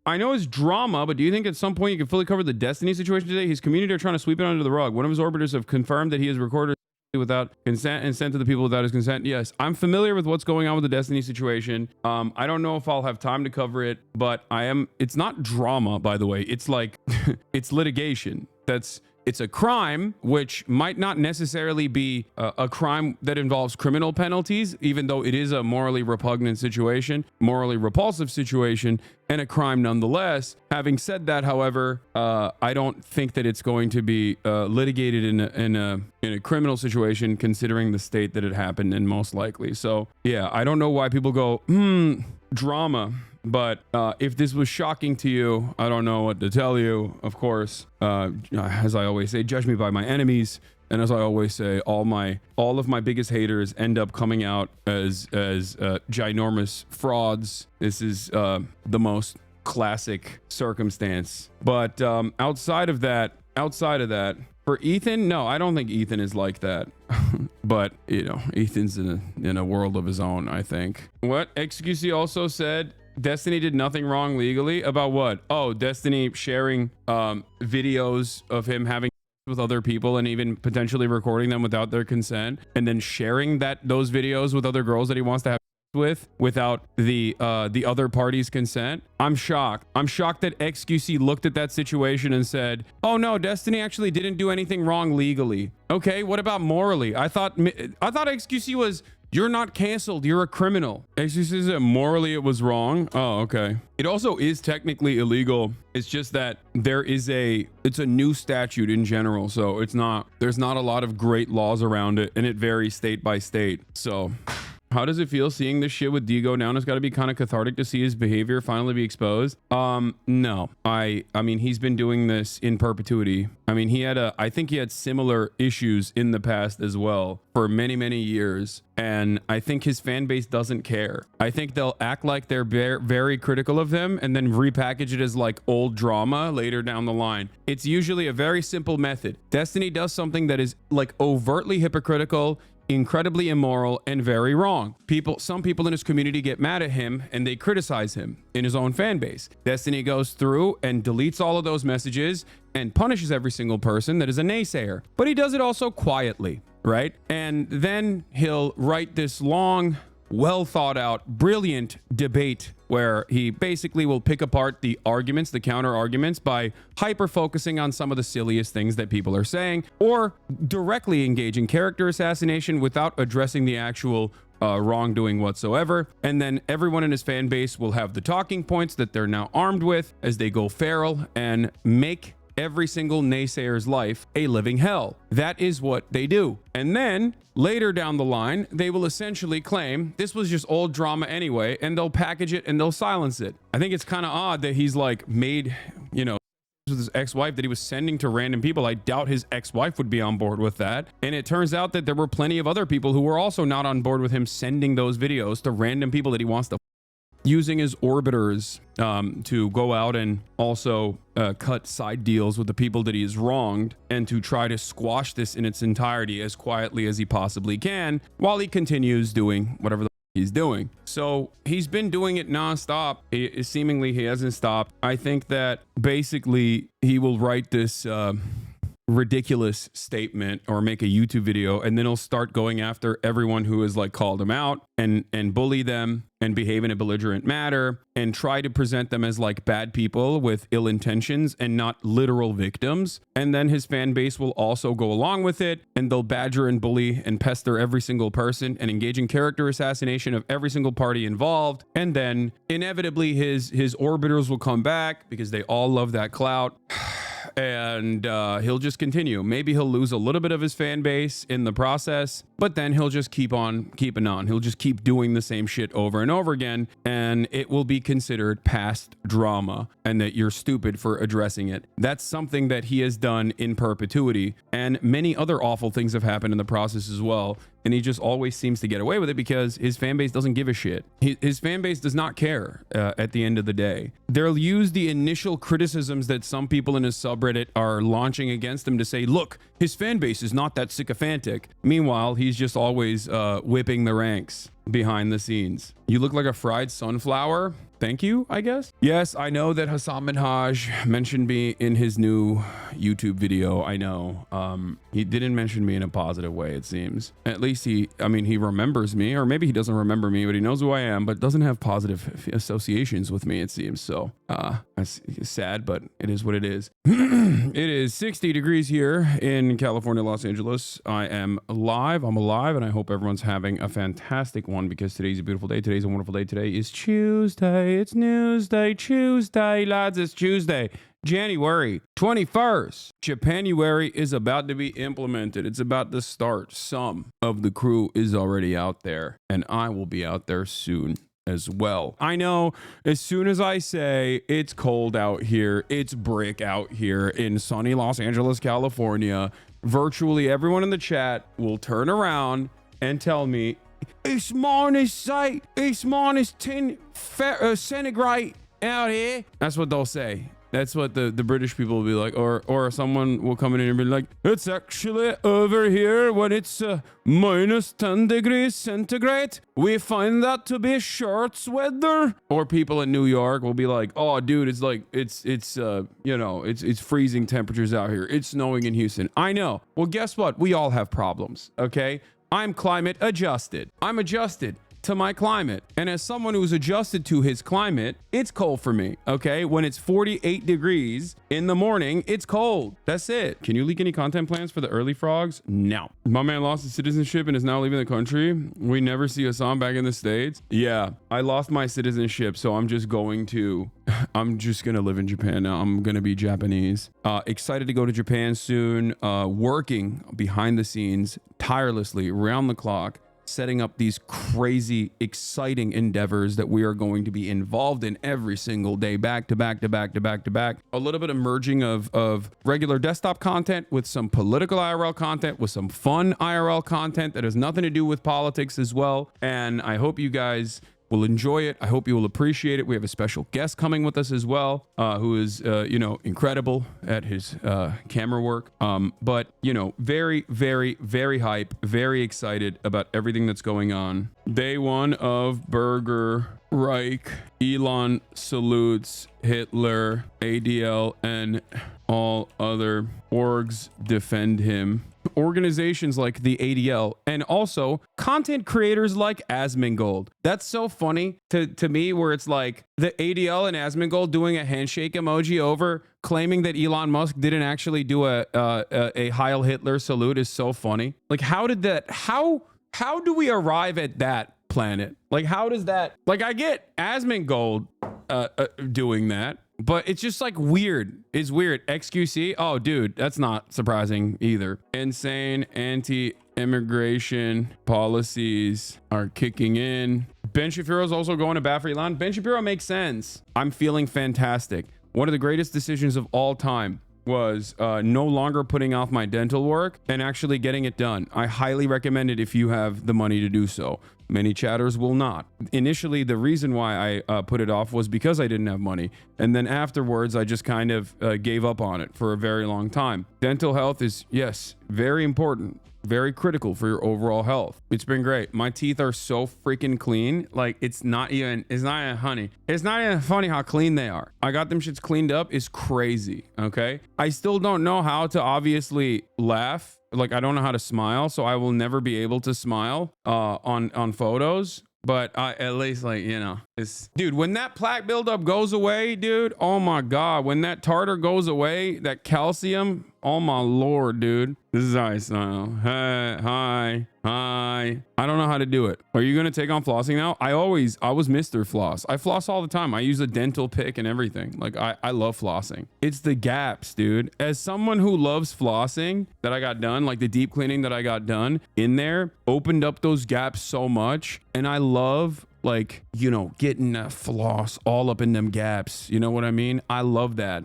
I know it's drama, but do you think at some point you can fully cover the Destiny situation today? His community are trying to sweep it under the rug. One of his orbiters have confirmed that he has recorded without consent and sent to the people without his consent. Yes, I'm familiar with what's going on with the Destiny situation. I don't know if I'll have time to cover it, but it's not drama, by the way. It's like, it's litigation. It's a crime, which might not necessarily be a crime that involves criminal penalties, even though it is a morally repugnant situation, morally repulsive situation, and a crime nonetheless. Having said that, however, I don't think that it's going to be litigated in a criminal situation, considering the state that it happened in, most likely. So yeah, I don't know why people go, drama. But if this was shocking to you, I don't know what to tell you. Of course, as I always say, judge me by my enemies. And as I always say, all of my biggest haters end up coming out as ginormous frauds. This is the most classic circumstance. But outside of that, for Ethan, no, I don't think Ethan is like that. But you know, Ethan's in a world of his own, I think. What XQC also said, Destiny did nothing wrong legally. About what? Oh, Destiny sharing videos of him having with other people and even potentially recording them without their consent, and then sharing those videos with other girls that he wants to have with without the other party's consent. I'm shocked. I'm shocked that XQC looked at that situation and said, oh no, Destiny actually didn't do anything wrong legally. Okay, what about morally? I thought XQC was, you're not canceled, you're a criminal. XQC said morally it was wrong. Oh, okay. It also is technically illegal. It's just that it's a new statute in general, so there's not a lot of great laws around it, and it varies state by state. So how does it feel seeing this shit with D go down? It's got to be kind of cathartic to see his behavior finally be exposed. No, I mean, he's been doing this in perpetuity. I mean, I think he had similar issues in the past as well for many, many years. And I think his fan base doesn't care. I think they'll act like they're very critical of him and then repackage it as like old drama later down the line. It's usually a very simple method. Destiny does something that is like overtly hypocritical, incredibly immoral, and very wrong. Some people in his community get mad at him and they criticize him in his own fan base. Destiny goes through and deletes all of those messages and punishes every single person that is a naysayer. But he does it also quietly, right? And then he'll write this long, well thought out, brilliant debate where he basically will pick apart the arguments, the counter arguments, by hyper focusing on some of the silliest things that people are saying, or directly engaging character assassination without addressing the actual wrongdoing whatsoever. And then everyone in his fan base will have the talking points that they're now armed with as they go feral and make every single naysayer's life a living hell. That is what they do. And then later down the line, they will essentially claim this was just old drama anyway, and they'll package it and they'll silence it. I think it's kind of odd that he's like made, you know, with his ex-wife that he was sending to random people. I doubt his ex-wife would be on board with that. And it turns out that there were plenty of other people who were also not on board with him sending those videos to random people that he wants to using his orbiters to go out and also cut side deals with the people that he has wronged, and to try to squash this in its entirety as quietly as he possibly can while he continues doing whatever the he's doing. So he's been doing it nonstop. Seemingly he hasn't stopped. I think that basically he will write this ridiculous statement or make a YouTube video, and then he'll start going after everyone who has like called him out and bully them and behave in a belligerent manner and try to present them as like bad people with ill intentions and not literal victims. And then his fan base will also go along with it, and they'll badger and bully and pester every single person and engage in character assassination of every single party involved. And then inevitably his orbiters will come back because they all love that clout. And he'll just continue. Maybe he'll lose a little bit of his fan base in the process, but then he'll just keep on keeping on. He'll just keep doing the same shit over and over again, and it will be considered past drama and that you're stupid for addressing it. That's something that he has done in perpetuity, and many other awful things have happened in the process as well. And he just always seems to get away with it because his fan base doesn't give a shit. His fan base does not care at the end of the day. They'll use the initial criticisms that some people in his subreddit are launching against him to say, look, his fan base is not that sycophantic. Meanwhile, he's just always whipping the ranks behind the scenes. You look like a fried sunflower. Thank thank you, I guess. Yes, I know that Hassan Minhaj mentioned me in his new YouTube video. I know. He didn't mention me in a positive way, it seems. At least he remembers me, or maybe he doesn't remember me, but he knows who I am, but doesn't have positive associations with me, it seems. So, that's sad, but it is what it is. It is 60 degrees here in California, Los Angeles. I am live. I'm alive, and I hope everyone's having a fantastic one because today's a beautiful day. Today's a wonderful day. Today is Tuesday. It's Newsday. Tuesday, lads. It's Tuesday. January 21st. Japanuary is about to be implemented. It's about to start. Some of the crew is already out there, and I will be out there soon as well. I know as soon as I say it's cold out here, it's brick out here in sunny Los Angeles, California, virtually everyone in the chat will turn around and tell me it's minus 10 centigrade out here. That's what they'll say. That's what the British people will be like, or someone will come in and be like, it's actually over here when it's minus 10 degrees centigrade. We find that to be shorts weather. Or people in New York will be like, oh, dude, it's like it's freezing temperatures out here. It's snowing in Houston. I know. Well, guess what? We all have problems. Okay, I'm climate adjusted. I'm adjusted to my climate, and as someone who's adjusted to his climate, it's cold for me. Okay, when it's 48 degrees in the morning, it's cold. That's it. Can you leak any content plans for the early frogs? No. My man lost his citizenship and is now leaving the country. We never see Hassan back in the States. Yeah, I lost my citizenship, so I'm just gonna live in Japan now. I'm gonna be Japanese. Excited to go to Japan soon. Working behind the scenes tirelessly around the clock, setting up these crazy, exciting endeavors that we are going to be involved in every single day, back to back to back to back to back. A little bit of merging of regular desktop content with some political IRL content, with some fun IRL content that has nothing to do with politics as well. And I hope you guys will enjoy it. I hope you will appreciate it. We have a special guest coming with us as well, who is, incredible at his camera work. But, very, very, very hype, very excited about everything that's going on. Day one of Burger Reich. Elon salutes Hitler, ADL, and all other orgs defend him. Organizations like the ADL and also content creators like Asmongold. That's so funny to me, where it's like the ADL and Asmongold doing a handshake emoji over claiming that Elon Musk didn't actually do a Heil Hitler salute is so funny. Like, how do we arrive at that planet? Like, how does that, like, I get Asmongold doing that, but it's just like weird. It's weird. XQC. Oh, dude, that's not surprising either. Insane anti-immigration policies are kicking in. Ben Shapiro's also going to bat for Elon. Ben Shapiro makes sense. I'm feeling fantastic. One of the greatest decisions of all time was no longer putting off my dental work and actually getting it done. I highly recommend it if you have the money to do so. Many chatters will not. Initially, the reason why I put it off was because I didn't have money. And then afterwards, I just kind of gave up on it for a very long time. Dental health is, yes, very important. Very critical for your overall health. It's been great. My teeth are so freaking clean. Like, it's not even funny. It's not even funny how clean they are. I got them shits cleaned up. It's crazy. Okay. I still don't know how to obviously laugh. Like, I don't know how to smile. So I will never be able to smile on photos. But at least, like, it's, dude, when that plaque buildup goes away, dude, oh my God, when that tartar goes away, that calcium, oh my Lord, dude. This is how I smile. Hi. I don't know how to do it. Are you going to take on flossing now? I was Mr. Floss. I floss all the time. I use a dental pick and everything. Like, I love flossing. It's the gaps, dude. As someone who loves flossing that I got done, like the deep cleaning that I got done in there, opened up those gaps so much. And I love, like, getting that floss all up in them gaps. You know what I mean? I love that.